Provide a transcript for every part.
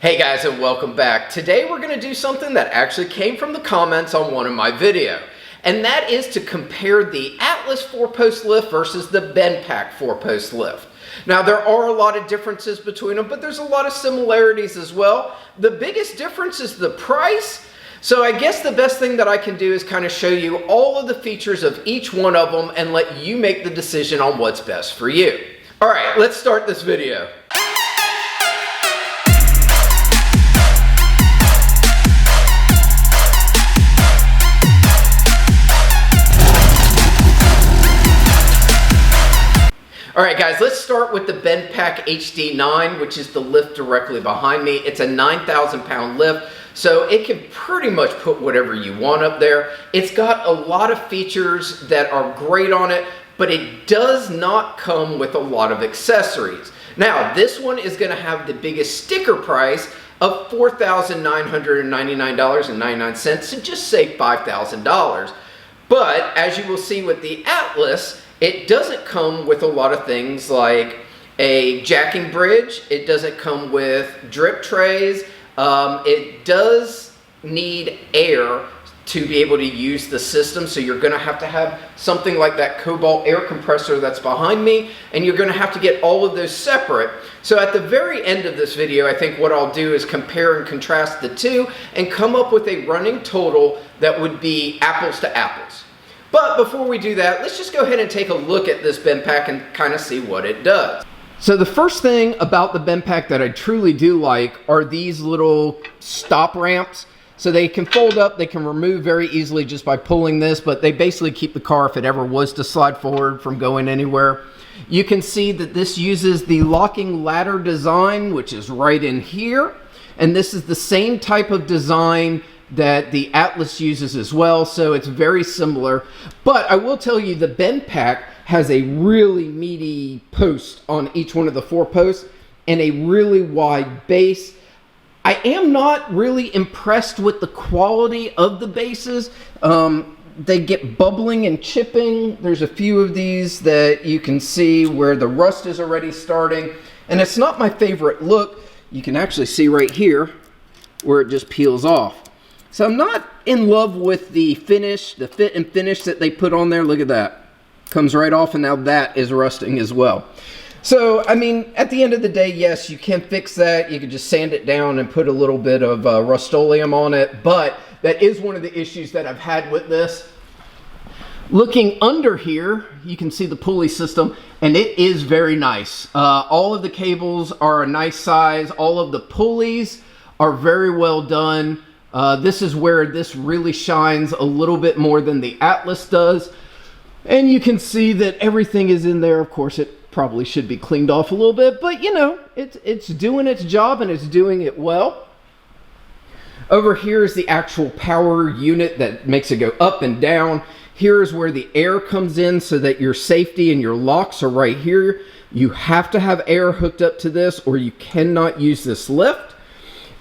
Hey guys, and welcome back. Today we're going to do something that actually came from the comments on one of my videos, and that is to compare the Atlas 4-post lift versus the Bendpak 4-post lift. Now there are a lot of differences between them, but there's a lot of similarities as well. The biggest difference is the price. So I guess the best thing that I can do is kind of show you all of the features of each one of them and let you make the decision on what's best for you. All right, let's start this video. Alright guys, let's start with the Bendpak HD-9, which is the lift directly behind me. It's a 9,000 pound lift, so it can pretty much put whatever you want up there. It's got a lot of features that are great on it, but it does not come with a lot of accessories. Now, this one is going to have the biggest sticker price of $4,999.99, so just say $5,000. But as you will see with the Atlas, it doesn't come with a lot of things like a jacking bridge. It doesn't come with drip trays. It does need air to be able to use the system. So you're going to have something like that Cobalt air compressor that's behind me, and you're going to have to get all of those separate. So at the very end of this video, I think what I'll do is compare and contrast the two and come up with a running total that would be apples to apples. But before we do that, let's just go ahead and take a look at this Bendpak and kind of see what it does. So the first thing about the Bendpak that I truly do like are these little stop ramps. So they can fold up, they can remove very easily just by pulling this, but they basically keep the car, if it ever was to slide forward, from going anywhere. You can see that this uses the locking ladder design, which is right in here. And this is the same type of design that the Atlas uses as well, so it's very similar. But I will tell you, the Bendpak has a really meaty post on each one of the 4 posts and a really wide base. I am not really impressed with the quality of the bases. They get bubbling and chipping. There's a few of these that you can see where the rust is already starting, and it's not my favorite look. You can actually see right here where it just peels off. So I'm not in love with the finish, the fit and finish that they put on there. Look at that. Comes right off, and now that is rusting as well. So, I mean, at the end of the day, yes, you can fix that. You can just sand it down and put a little bit of Rust-Oleum on it. But that is one of the issues that I've had with this. Looking under here, you can see the pulley system, and it is very nice. All of the cables are a nice size. All of the pulleys are very well done. This is where this really shines a little bit more than the Atlas does. And you can see that everything is in there. Of course, it probably should be cleaned off a little bit, but you know, it's doing its job and it's doing it well. Over here is the actual power unit that makes it go up and down. Here is where the air comes in so that your safety and your locks are right here. You have to have air hooked up to this or you cannot use this lift.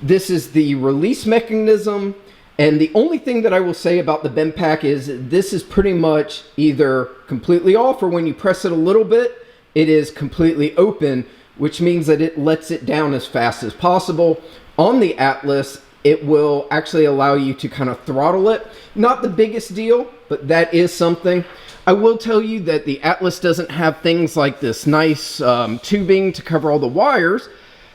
This is the release mechanism, and the only thing that I will say about the Bendpak is this is pretty much either completely off, or when you press it a little bit, it is completely open, which means that it lets it down as fast as possible. On the Atlas, it will actually allow you to kind of throttle it. Not the biggest deal, but that is something. I will tell you that the Atlas doesn't have things like this nice tubing to cover all the wires.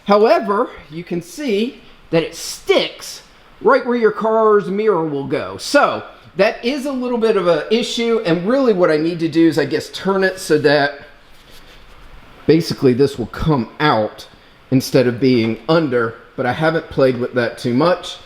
However, you can see that it sticks right where your car's mirror will go. So that is a little bit of an issue, and really what I need to do is, I guess, turn it so that basically this will come out instead of being under, but I haven't played with that too much.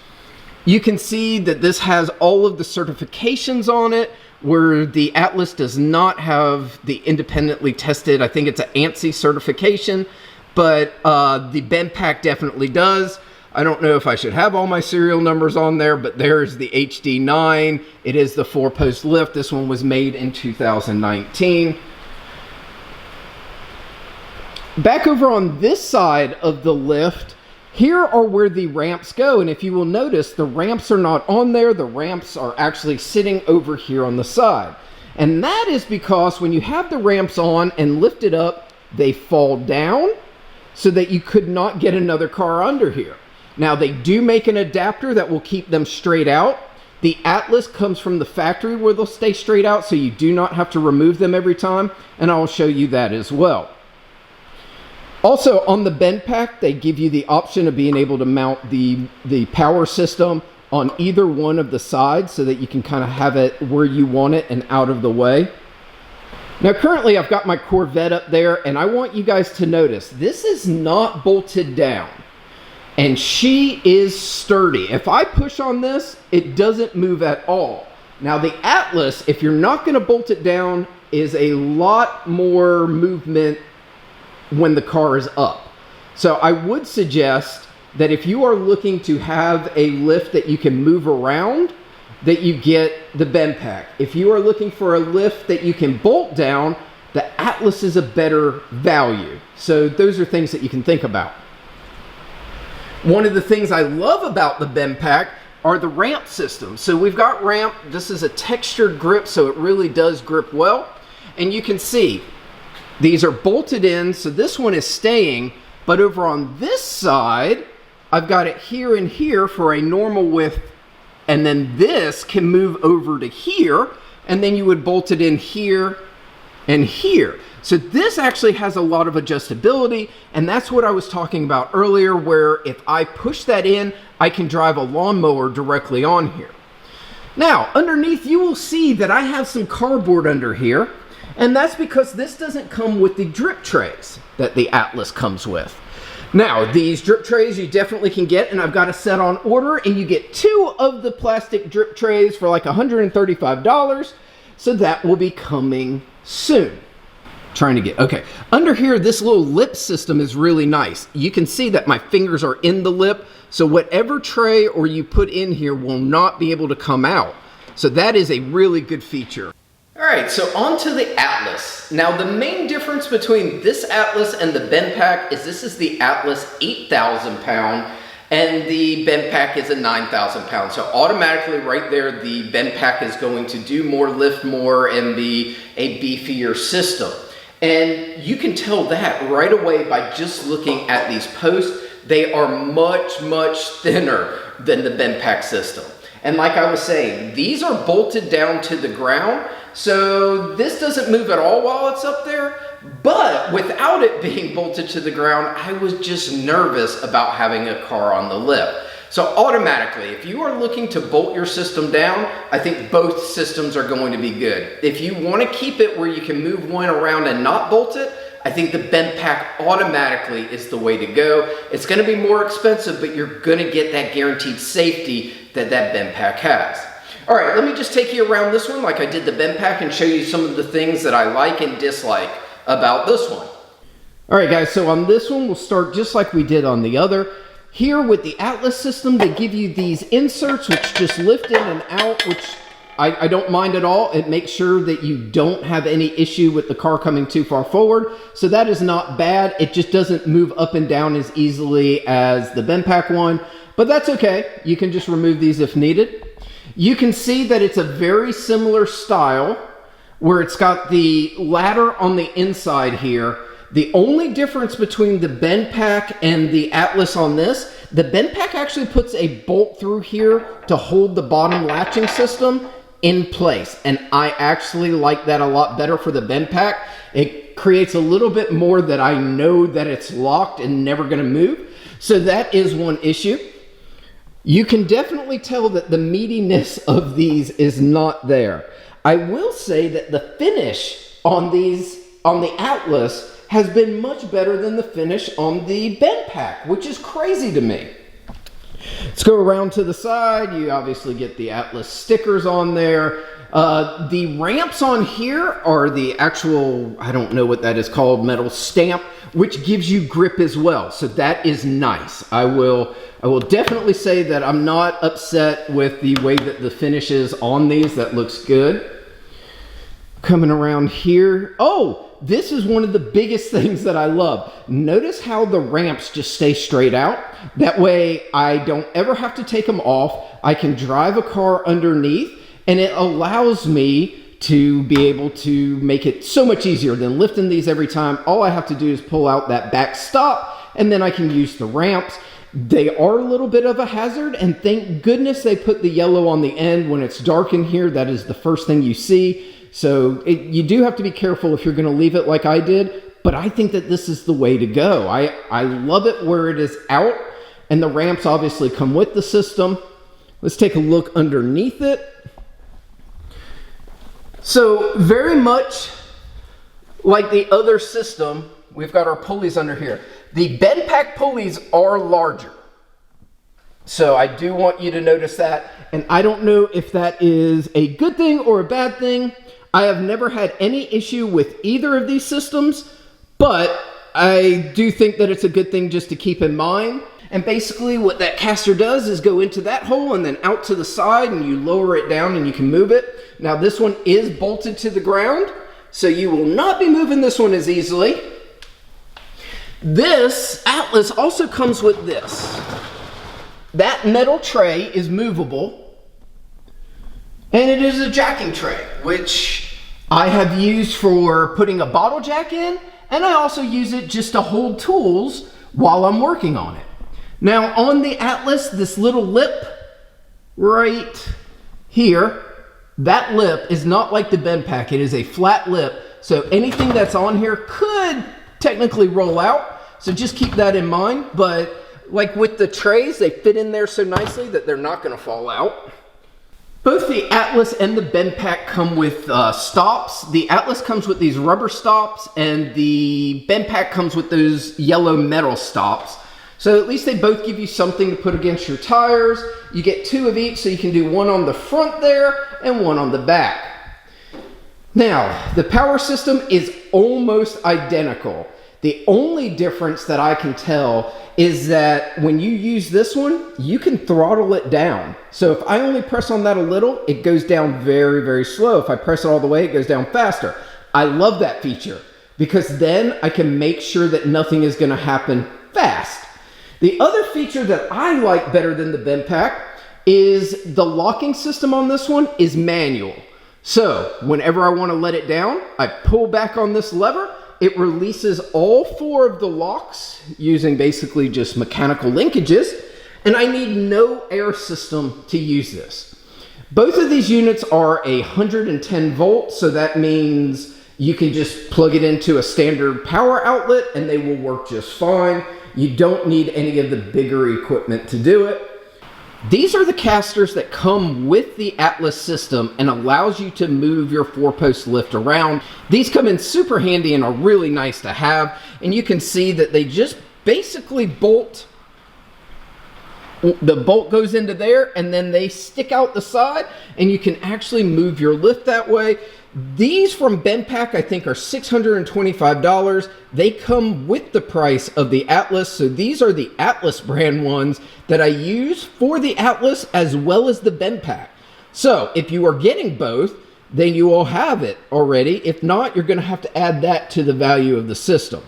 You can see that this has all of the certifications on it, where the Atlas does not have the independently tested, I think it's an ANSI certification, but the Bendpak definitely does. I don't know if I should have all my serial numbers on there, but there's the HD-9. It is the 4-post lift. This one was made in 2019. Back over on this side of the lift, here are where the ramps go. And if you will notice, the ramps are not on there. The ramps are actually sitting over here on the side. And that is because when you have the ramps on and lift it up, they fall down so that you could not get another car under here. Now they do make an adapter that will keep them straight out. The Atlas comes from the factory where they'll stay straight out, so you do not have to remove them every time, and I'll show you that as well. Also on the Bendpak, they give you the option of being able to mount the power system on either one of the sides so that you can kind of have it where you want it and out of the way. Now currently I've got my Corvette up there, and I want you guys to notice this is not bolted down, and she is sturdy. If I push on this, it doesn't move at all. Now the Atlas, if you're not going to bolt it down, is a lot more movement when the car is up. So I would suggest that if you are looking to have a lift that you can move around, that you get the Bendpak. If you are looking for a lift that you can bolt down, the Atlas is a better value. So those are things that you can think about. One of the things I love about the Bendpak are the ramp systems. So we've got ramp. This is a textured grip, so it really does grip well. And you can see these are bolted in, so this one is staying, but over on this side, I've got it here and here for a normal width, and then this can move over to here, and then you would bolt it in here and here. So this actually has a lot of adjustability, and that's what I was talking about earlier, where if I push that in, I can drive a lawnmower directly on here. Now, underneath you will see that I have some cardboard under here, and that's because this doesn't come with the drip trays that the Atlas comes with. Now, these drip trays you definitely can get, and I've got a set on order, and you get 2 of the plastic drip trays for like $135, so that will be coming soon. Trying to get, okay. Under here, this little lip system is really nice. You can see that my fingers are in the lip, so whatever tray or you put in here will not be able to come out. So that is a really good feature. All right, so on to the Atlas. Now the main difference between this Atlas and the Bendpak is this is the Atlas 8,000 pound and the Bendpak is a 9,000 pound. So automatically right there, the Bendpak is going to do more, lift more, and be a beefier system. And you can tell that right away by just looking at these posts. They are much, much thinner than the Bendpak system. And like I was saying, these are bolted down to the ground, so this doesn't move at all while it's up there. But without it being bolted to the ground, I was just nervous about having a car on the lift. So automatically, if you are looking to bolt your system down, I think both systems are going to be good. If you want to keep it where you can move one around and not bolt it, I think the Bendpak automatically is the way to go. It's going to be more expensive, but you're going to get that guaranteed safety that that Bendpak has. All right, let me just take you around this one like I did the Bendpak and show you some of the things that I like and dislike about this one. All right, guys, so on this one, we'll start just like we did on the other. Here with the Atlas system, they give you these inserts which just lift in and out, which I don't mind at all. It makes sure that you don't have any issue with the car coming too far forward. So that is not bad. It just doesn't move up and down as easily as the Bendpak one, but that's okay. You can just remove these if needed. You can see that it's a very similar style where it's got the ladder on the inside here. The only difference between the Bendpak and the Atlas on this, the Bendpak actually puts a bolt through here to hold the bottom latching system in place. And I actually like that a lot better for the Bendpak. It creates a little bit more that I know that it's locked and never gonna move. So that is one issue. You can definitely tell that the meatiness of these is not there. I will say that the finish on these, on the Atlas, has been much better than the finish on the Bendpak, which is crazy to me. Let's go around to the side. You obviously get the Atlas stickers on there. The ramps on here are the actual, I don't know what that is called, metal stamp, which gives you grip as well. So that is nice. I will definitely say that I'm not upset with the way that the finish is on these. That looks good. Coming around here. Oh, this is one of the biggest things that I love. Notice how the ramps just stay straight out. That way I don't ever have to take them off. I can drive a car underneath, and it allows me to be able to make it so much easier than lifting these every time. All I have to do is pull out that back stop, and then I can use the ramps. They are a little bit of a hazard, and thank goodness they put the yellow on the end. When it's dark in here, that is the first thing you see. So you do have to be careful if you're going to leave it like I did, but I think that this is the way to go. I love it where it is out, and the ramps obviously come with the system. Let's take a look underneath it. So very much like the other system, we've got our pulleys under here. The Bendpak pulleys are larger. So I do want you to notice that. And I don't know if that is a good thing or a bad thing. I have never had any issue with either of these systems, but I do think that it's a good thing just to keep in mind. And basically what that caster does is go into that hole and then out to the side, and you lower it down and you can move it. Now this one is bolted to the ground, so you will not be moving this one as easily. This Atlas also comes with this. That metal tray is movable, and it is a jacking tray, which I have used for putting a bottle jack in, and I also use it just to hold tools while I'm working on it. Now on the Atlas, this little lip right here, that lip is not like the Bendpak. It is a flat lip, so anything that's on here could technically roll out, so just keep that in mind. But like with the trays, they fit in there so nicely that they're not going to fall out. Both the Atlas and the Bendpak come with stops. The Atlas comes with these rubber stops, and the Bendpak comes with those yellow metal stops. So at least they both give you something to put against your tires. You get two of each, so you can do one on the front there and one on the back. Now, the power system is almost identical. The only difference that I can tell is that when you use this one, you can throttle it down. So if I only press on that a little, it goes down very, very slow. If I press it all the way, it goes down faster. I love that feature because then I can make sure that nothing is going to happen fast. The other feature that I like better than the Bendpak is the locking system on this one is manual. So whenever I want to let it down, I pull back on this lever. It releases all four of the locks using basically just mechanical linkages, and I need no air system to use this. Both of these units are 110 volts, so that means you can just plug it into a standard power outlet and they will work just fine. You don't need any of the bigger equipment to do it. These are the casters that come with the Atlas system and allows you to move your 4-post lift around. These come in super handy and are really nice to have. And you can see that they just basically bolt. The bolt goes into there and then they stick out the side and you can actually move your lift that way. These from Bendpak I think are $625. They come with the price of the Atlas, so these are the Atlas brand ones that I use for the Atlas as well as the Bendpak. So if you are getting both, then you will have it already. If not, you're going to have to add that to the value of the system.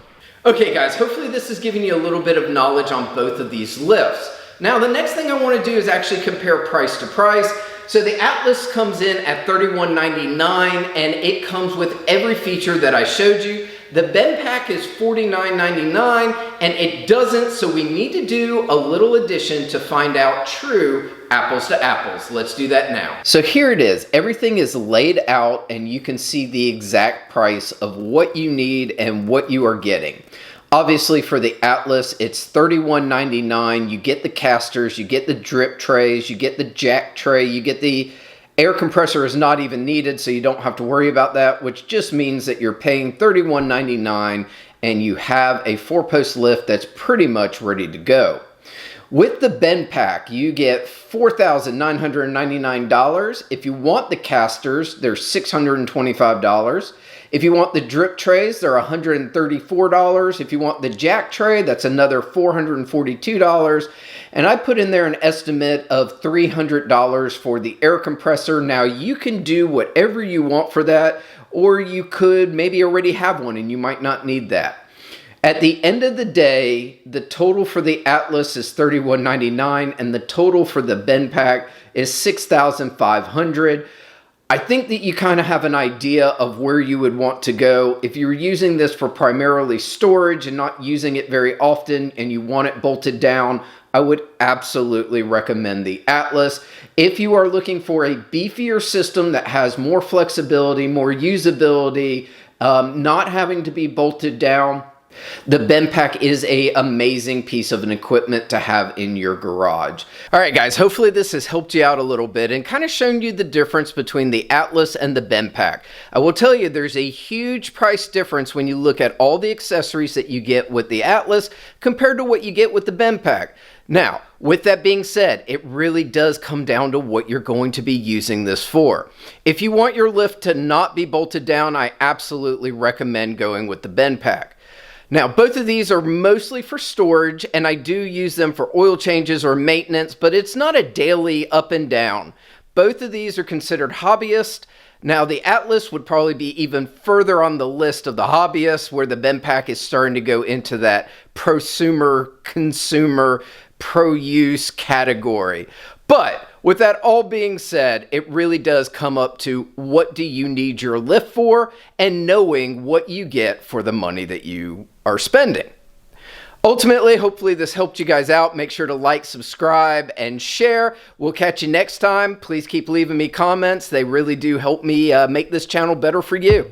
Okay guys, hopefully this is giving you a little bit of knowledge on both of these lifts. Now the next thing I want to do is actually compare price to price. So the Atlas comes in at $31.99 and it comes with every feature that I showed you. The Bendpak is $49.99 and it doesn't, so we need to do a little addition to find out true apples to apples. Let's do that now. So here it is. Everything is laid out and you can see the exact price of what you need and what you are getting. Obviously for the Atlas, it's $31.99. You get the casters, you get the drip trays, you get the jack tray, you get the air compressor is not even needed, so you don't have to worry about that, which just means that you're paying $31.99 and you have a 4-post lift that's pretty much ready to go. With the Bendpak, you get $4,999. If you want the casters, they're $625. If you want the drip trays, they're $134. If you want the jack tray, that's another $442. And I put in there an estimate of $300 for the air compressor. Now you can do whatever you want for that, or you could maybe already have one and you might not need that. At the end of the day, the total for the Atlas is $31.99 and the total for the Bendpak is $6,500. I think that you kind of have an idea of where you would want to go. If you're using this for primarily storage and not using it very often and you want it bolted down, I would absolutely recommend the Atlas. If you are looking for a beefier system that has more flexibility, more usability, not having to be bolted down, the Bendpak is an amazing piece of an equipment to have in your garage. All right, guys, hopefully this has helped you out a little bit and kind of shown you the difference between the Atlas and the Bendpak. I will tell you there's a huge price difference when you look at all the accessories that you get with the Atlas compared to what you get with the Bendpak. Now, with that being said, it really does come down to what you're going to be using this for. If you want your lift to not be bolted down, I absolutely recommend going with the Bendpak. Now, both of these are mostly for storage, and I do use them for oil changes or maintenance, but it's not a daily up and down. Both of these are considered hobbyist. Now, the Atlas would probably be even further on the list of the hobbyists, where the Bendpak is starting to go into that prosumer, consumer, pro-use category. But with that all being said, it really does come up to what do you need your lift for and knowing what you get for the money that you are spending. Ultimately, hopefully this helped you guys out. Make sure to like, subscribe, and share. We'll catch you next time. Please keep leaving me comments. They really do help me make this channel better for you.